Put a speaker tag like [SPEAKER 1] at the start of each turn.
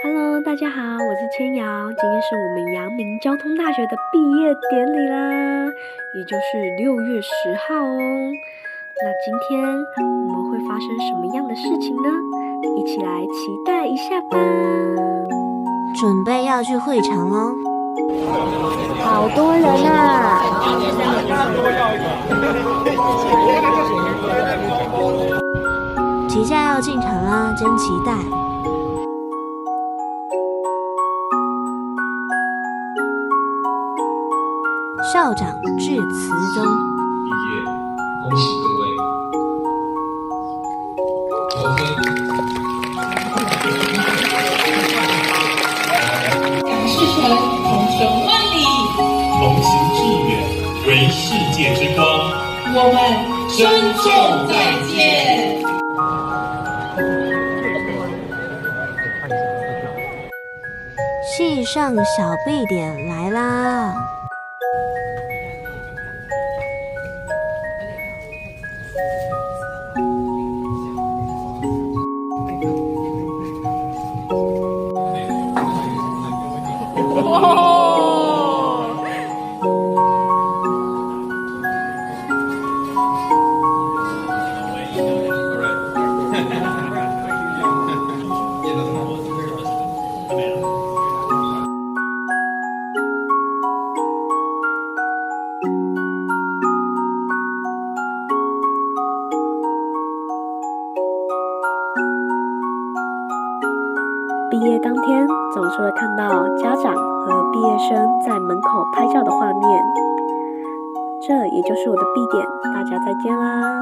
[SPEAKER 1] Hello，大家好，我是千瑶。今天是我们阳明交通大学的毕业典礼啦，也就是6月10号哦。那今天我们会发生什么样的事情呢？一起来期待一下吧。
[SPEAKER 2] 准备要去会场喽，
[SPEAKER 1] 好多人啊！
[SPEAKER 2] 即将要进场啦，真期待！校长致辞中，
[SPEAKER 3] 毕业，恭喜各位！昨天，
[SPEAKER 4] 蒋世成同声万里，
[SPEAKER 3] 同行致远，为世界之光。
[SPEAKER 4] 我们珍重再见。
[SPEAKER 2] 系上小 B 点来啦！
[SPEAKER 1] 毕业当天总是会看到家长和毕业生在门口拍照的画面，这也就是我的毕点，大家再见啦！